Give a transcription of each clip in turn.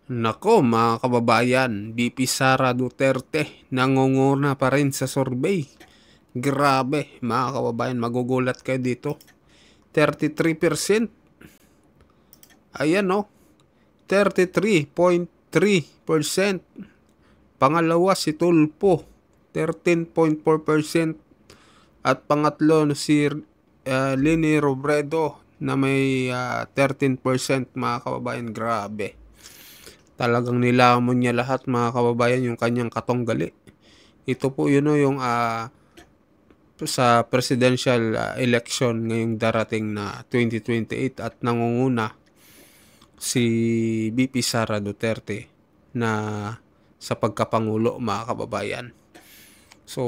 Nako mga kababayan, VP Sara Duterte nangunguna pa rin sa survey. Grabe mga kababayan, magugulat kayo dito. 33%. Ayan o, 33.3%. Pangalawa si Tulpo, 13.4%. At pangatlo si Leni Robredo na may 13% mga kababayan. Grabe. Talagang nilamon niya lahat mga kababayan yung kanyang katonggali. Ito po yun o yung sa presidential election ngayong darating na 2028 at nangunguna si VP Sara Duterte na sa pagkapangulo mga kababayan. So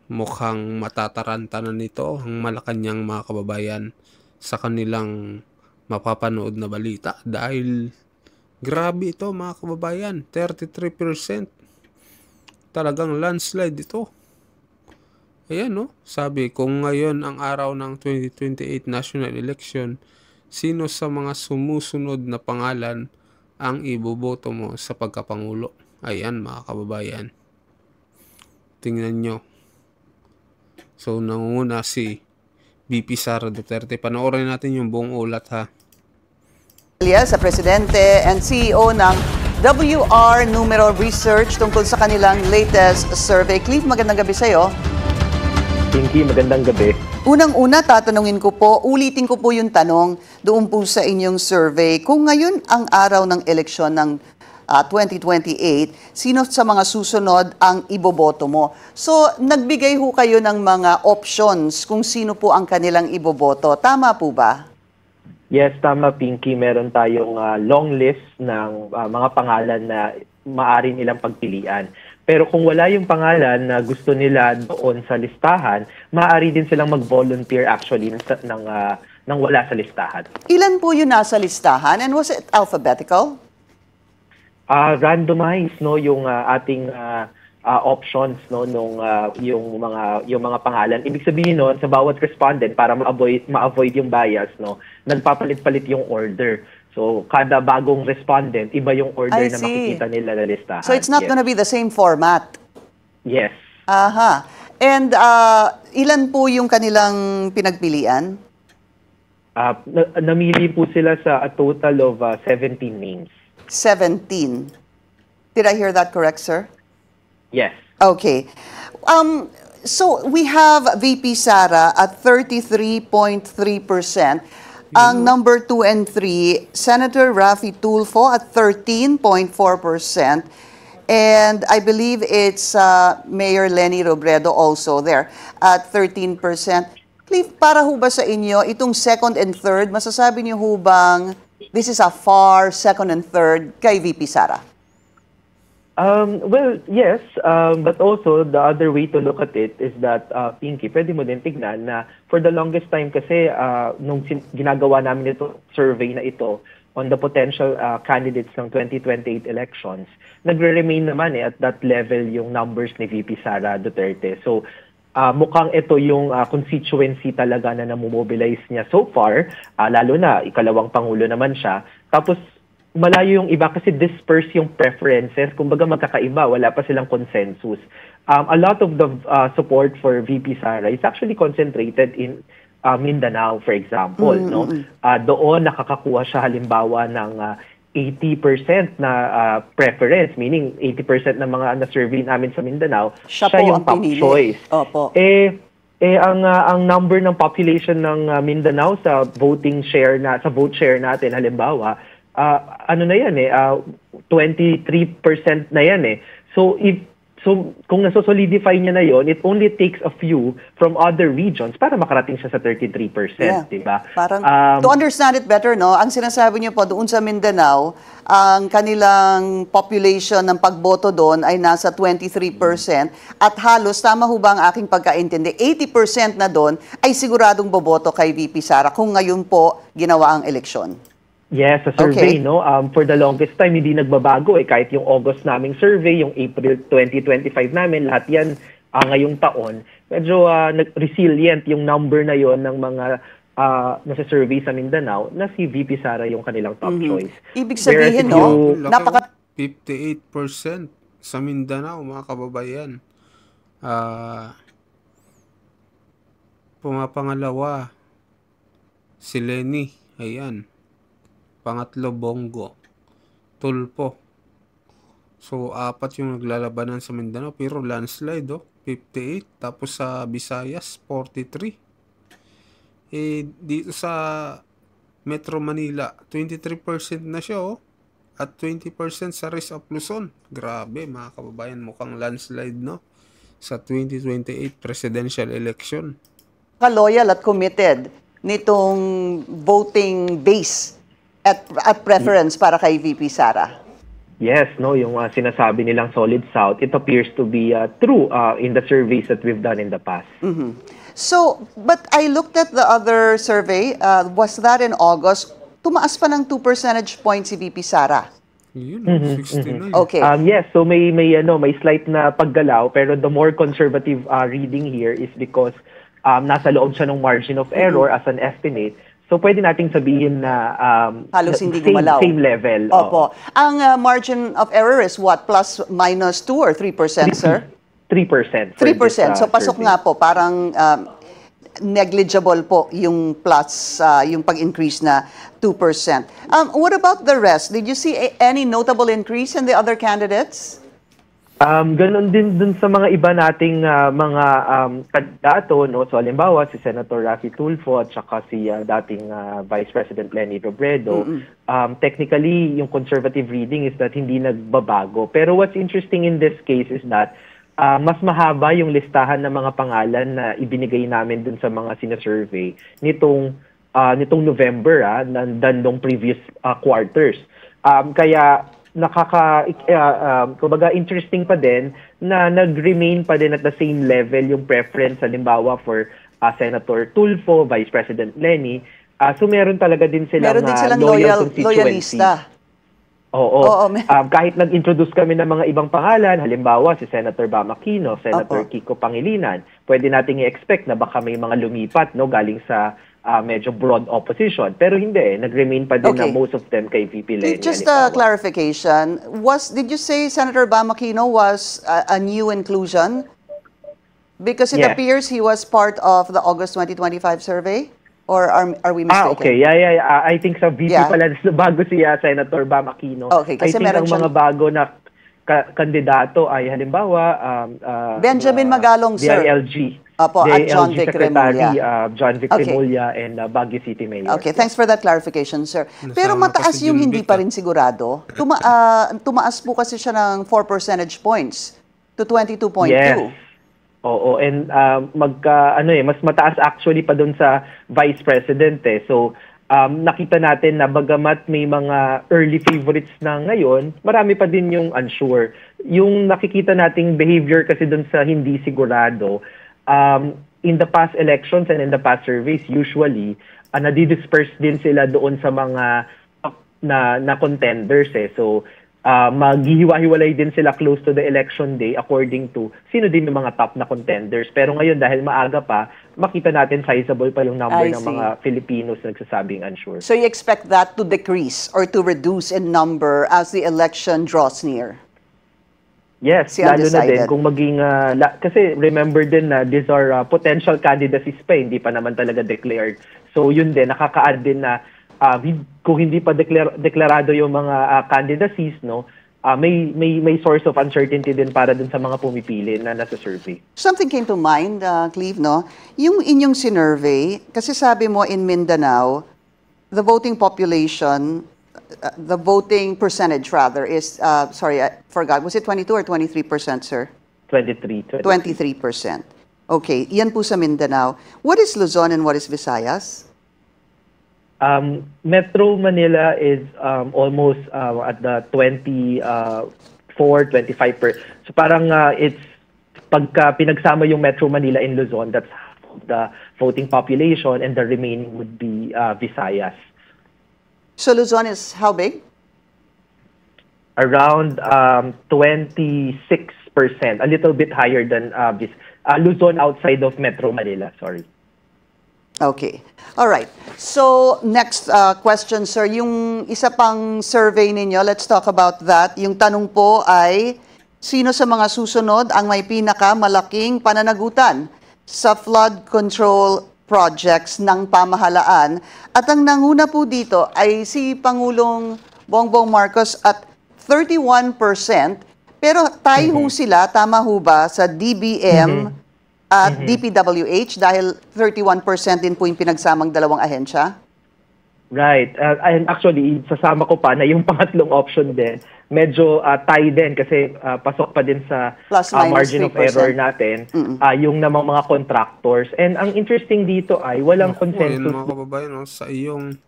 mukhang matataranta na nito ang Malacanang mga kababayan sa kanilang mapapanood na balita dahil grabe ito mga kababayan, 33%. Talagang landslide ito. Ayan no, sabi kung ngayon ang araw ng 2028 national election, sino sa mga sumusunod na pangalan ang iboboto mo sa pagkapangulo? Ayan mga kababayan. Tingnan nyo. So nangunguna si VP Sara Duterte. Panoorin natin yung buong ulat ha. Sa Presidente and CEO ng WR Numero Research tungkol sa kanilang latest survey. Cliff, magandang gabi sa'yo. Pinky, magandang gabi. Unang-una, tatanungin ko po, ulitin ko po yung tanong doon po sa inyong survey. Kung ngayon ang araw ng eleksyon ng 2028, sino sa mga susunod ang iboboto mo? So, nagbigay ho kayo ng mga options kung sino po ang kanilang iboboto. Tama po ba? Yes, tama Pinky. Meron tayong long list ng mga pangalan na maaari nilang pagpilian. Pero kung wala yung pangalan na gusto nila doon sa listahan, maaari din silang mag-volunteer actually ng wala sa listahan. Ilan po yung nasa listahan and was it alphabetical? Randomized no yung ating options no nung yung mga pangalan. Ibig sabihin noon sa bawat respondent para ma-avoid yung bias no, nagpapalit-palit yung order. So kada bagong respondent iba yung order na makikita nila na listahan. So it's not gonna be the same format. Yes. Aha. And ilan po yung kanilang pinagpilian? Namili po sila sa a total of 17 names. 17. Did I hear that correct, sir? Yes. Okay. So we have VP Sara at 33.3%. Ang number 2 and 3, Senator Raffy Tulfo at 13.4%. And I believe it's Mayor Leni Robredo also there at 13%. Cliff, para ho ba sa inyo, itong second and third, masasabi niyo ho bang this is a far second and third kay VP Sara? Well, yes, but also the other way to look at it is that, Pinky, pwede mo din tignan na for the longest time kasi nung ginagawa namin ito, survey na ito on the potential candidates ng 2028 elections, nagre-remain naman at that level yung numbers ni VP Sara Duterte. So, mukhang ito yung constituency talaga na namomobilize niya so far, lalo na ikalawang pangulo naman siya. Tapos, malayo yung iba kasi disperse yung preferences. Kumbaga magkakaiba, wala pa silang consensus. A lot of the support for VP Sara is actually concentrated in Mindanao, for example. No? Doon nakakakuha siya halimbawa ng 80% na preference, meaning 80% ng mga na-survey namin sa Mindanao, siya yung top choice. Opo. Ang number ng population ng Mindanao sa voting share sa vote share natin halimbawa, ano na yan 23% na yan So kung nasosolidify niya na yon, it only takes a few from other regions para makarating siya sa 33%, di ba? Parang to understand it better, no, ang sinasabi niyo po doon sa Mindanao, ang kanilang population ng pagboto doon ay nasa 23% at halos, tama ho ba ang aking pagkaintindi, 80% na doon ay siguradong boboto kay VP Sara kung ngayon po ginawa ang eleksyon. Yes, sa survey, no? For the longest time, hindi nagbabago Kahit yung August naming survey, yung April 2025 namin, lahat yan ngayong taon. Medyo resilient yung number na yon ng mga nasa survey sa Mindanao na si VP Sara yung kanilang top choice. Ibig Whereas sabihin, if no, you- Laki, napaka 58% sa Mindanao, mga kababayan. Pumapangalawa, si Lenny. Ayan. Pangatlo, Bongo. Tulpo. So, apat yung naglalabanan sa Mindanao. Pero landslide, 58. Tapos sa Visayas, 43. Dito sa Metro Manila, 23% na siya, at 20% sa rest of Luzon. Grabe, mga kababayan, mukhang landslide, no? Sa 2028 presidential election. loyal at committed nitong voting base at preference para kay VP Sara. Yes, no, yung sinasabi nilang Solid South, it appears to be true in the surveys that we've done in the past. So, but I looked at the other survey, was that in August? Tumaas pa ng 2 percentage points si VP Sara. Yun, 69. Okay. Yes, so may slight na paggalaw, pero the more conservative reading here is because nasa loob siya ng margin of error as an estimate. So pwede nating sabihin na Halos hindi gumalaw. Same level. Opo. Ang margin of error is what? Plus, minus 2 or 3%, sir? 3%. 3%. So pasok nga po, parang negligible po yung plus, yung pag-increase na 2%. What about the rest? Did you see any notable increase in the other candidates? Ganon din dun sa mga iba nating mga kandidato, no? So halimbawa si Senator Raffy Tulfo at saka si dating Vice President Leni Robredo. Technically, yung conservative reading is that hindi nagbabago. Pero what's interesting in this case is that mas mahaba yung listahan ng mga pangalan na ibinigay namin dun sa mga sinasurvey nitong November than nung previous quarters. Kaya kumbaga interesting pa din na nag-remain pa din at the same level yung preference halimbawa for Senator Tulfo, Vice President Leni. So meron talaga din silang, loyal constituency. Loyalista. Oo. Kahit nag-introduce kami ng mga ibang pangalan, halimbawa si Senator Bam Aquino, Senator Kiko Pangilinan, pwede nating i-expect na baka may mga lumipat, no, galing sa medyo broad opposition. Pero hindi, nag-remain pa din na most of them kay VP Leni. Just a clarification, did you say Senator Bam Aquino was a new inclusion? Because it appears he was part of the August 2025 survey? Or are we mistaken? Okay. Yeah. I think sa VP pala, bago siya Senator Bam Aquino. Okay, kasi I think ang mga bago na kandidato ay halimbawa Benjamin Magalong, sir. DILG. Opo, at John Vic Secretary Remulla. John Vic Remulla and Baguio City Mayor. Okay, thanks for that clarification, sir. Pero mataas yung hindi pa rin sigurado. Tumaas po kasi siya ng 4 percentage points to 22.2. Yes. Oo, and mas mataas actually pa doon sa Vice President eh. So nakita natin na bagamat may mga early favorites na ngayon, marami pa din yung unsure. Yung nakikita nating behavior kasi doon sa hindi sigurado, in the past elections and in the past surveys, usually, nadidisperse din sila doon sa mga na contenders eh. So, maghihiwa-hiwalay din sila close to the election day according to sino din yung mga top na contenders. Pero ngayon, dahil maaga pa, makita natin sizable pa yung number ng mga Filipinos na nagsasabing unsure. So you expect that to decrease or to reduce in number as the election draws near? Yes, lalo na din kung maging, kasi remember din na these are potential candidacies pa, hindi pa naman talaga declared. So yun din, nakaka-add din na kung hindi pa deklarado yung mga candidacies, no, may source of uncertainty din para dun sa mga pumipili na nasa survey. Something came to mind, Cleve, no? Yung inyong sinurvey, kasi sabi mo in Mindanao, the voting population, the voting percentage rather is, sorry, I forgot, was it 22 or 23%, sir? 23%. 23%. Okay, yan po sa Mindanao. What is Luzon and what is Visayas? Metro Manila is almost at the 24-25%. So parang it's pagka pinagsama yung Metro Manila in Luzon, that's half of the voting population and the remaining would be Visayas. So Luzon is how big? Around 26%, a little bit higher than Luzon outside of Metro Manila, sorry. Okay. All right. So, next question, sir. Yung isa pang survey ninyo, let's talk about that. Yung tanong po ay, sino sa mga susunod ang may pinakamalaking pananagutan sa flood control projects ng pamahalaan? At ang nanguna po dito ay si Pangulong Bongbong Marcos at 31%. Pero tayo ho sila, tama ho ba, sa DBM at DPWH dahil 31% din po yung pinagsamang dalawang ahensya? Right. And actually, sasama ko pa na yung pangatlong option din, medyo tie din kasi pasok pa din sa Plus minus margin of 3%. error natin, yung namang mga contractors. And ang interesting dito ay walang Yun consensus mga kababayan, no?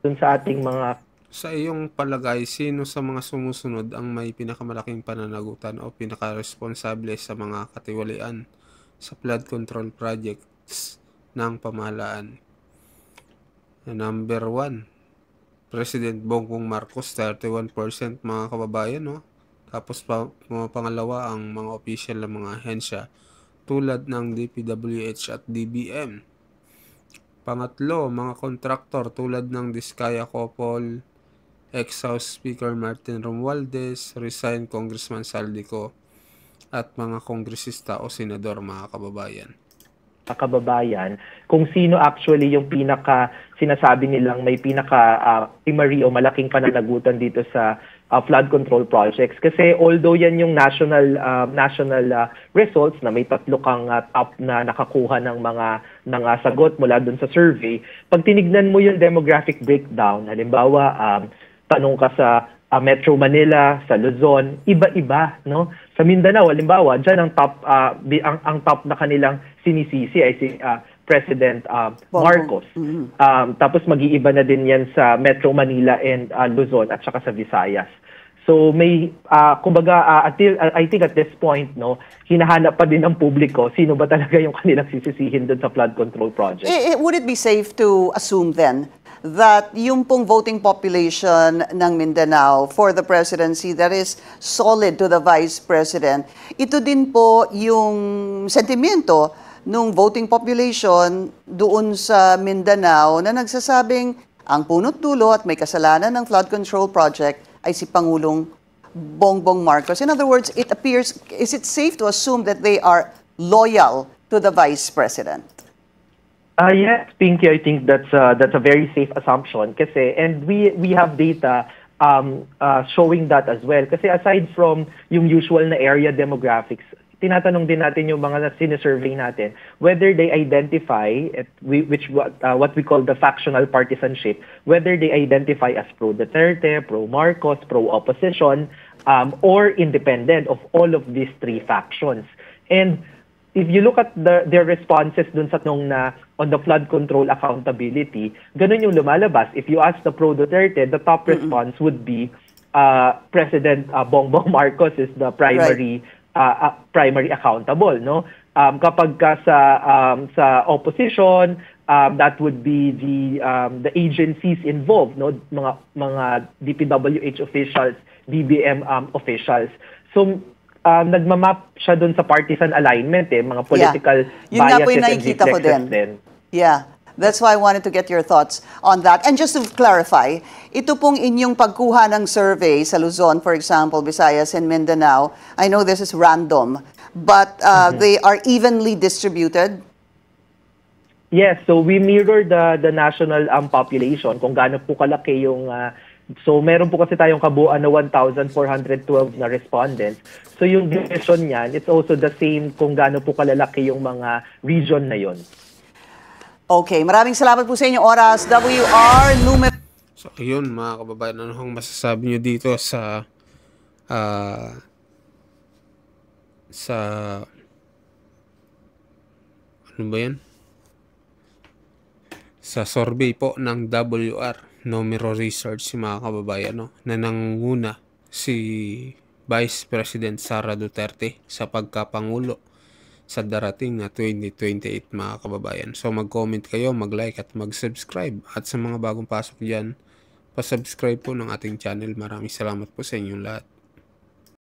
dun sa ating mga Sa iyong palagay, sino sa mga sumusunod ang may pinakamalaking pananagutan o pinaka-responsable sa mga katiwalian sa flood control projects ng pamahalaan? Number 1, President Bongbong Marcos, 31% mga kababayan, no? Tapos mga pangalawa ang mga official ng mga ahensya tulad ng DPWH at DBM. Pangatlo, mga kontraktor tulad ng Diskaya Couple, ex-House Speaker Martin Romualdez, resigned Congressman Saldico, at mga kongresista o senador mga kababayan. kababayan kung sino actually yung pinaka sinasabi nilang may pinaka primary o malaking pananagutan dito sa flood control projects kasi although yan yung national results na may tatlo kang top na nakakuha ng mga sagot mula dun sa survey, pag tinignan mo yung demographic breakdown, halimbawa tanong ka sa Metro Manila, sa Luzon, iba-iba, no? Sa Mindanao, halimbawa, diyan ang top na kanilang sinisisi ay si President Marcos. Tapos mag-iiba na din 'yan sa Metro Manila and Luzon at saka sa Visayas. So may kumbaga I think at this point, no, hinahanap pa din ng publiko sino ba talaga yung kanilang sisisihin doon sa flood control project. Would it be safe to assume then that yung pong voting population ng Mindanao for the presidency that is solid to the vice president, ito din po yung sentimento nung voting population doon sa Mindanao na nagsasabing ang punot dulo at may kasalanan ng flood control project ay si Pangulong Bongbong Marcos. In other words, it appears, is it safe to assume that they are loyal to the vice president? Yes, Pinky, I think that's a very safe assumption kasi and we have data showing that as well kasi aside from yung usual na area demographics, tinatanong din natin yung mga sinisurvey natin whether they identify what we call the factional partisanship, whether they identify as pro Duterte, pro Marcos, pro opposition, or independent of all of these three factions. And if you look at their responses dun sa nung na on the flood control accountability, ganun yung lumalabas. If you ask the pro Duterte, the top response would be President Bongbong Marcos is the primary primary accountable, no? Kapag ka sa opposition, that would be the agencies involved, no? Mga DPWH officials, DBM officials. So nagmamap siya doon sa partisan alignment mga political Yun nga po biases yung and nakikita ko reflexes din. Yeah. That's why I wanted to get your thoughts on that. And just to clarify, ito pong inyong pagkuha ng survey sa Luzon, for example, Visayas and Mindanao, I know this is random, but they are evenly distributed? Yes, so we mirror the national population kung gaano po kalaki yung so meron po kasi tayong kabuuan na 1,412 na respondents. So yung division niyan, it's also the same kung gaano po kalalaki yung mga region na yon. Okay, maraming salamat po sa inyong oras. WR numero. So ayun mga kababayan, ano hong masasabi nyo dito sa ano ba yan? Sa survey po ng WR Numero Research mga kababayan, no, na nanguna si Vice President Sara Duterte sa pagkapangulo sa darating na 2028 mga kababayan. So mag-comment kayo, mag-like at mag-subscribe. At sa mga bagong pasok dyan, pa-subscribe po ng ating channel. Maraming salamat po sa inyong lahat.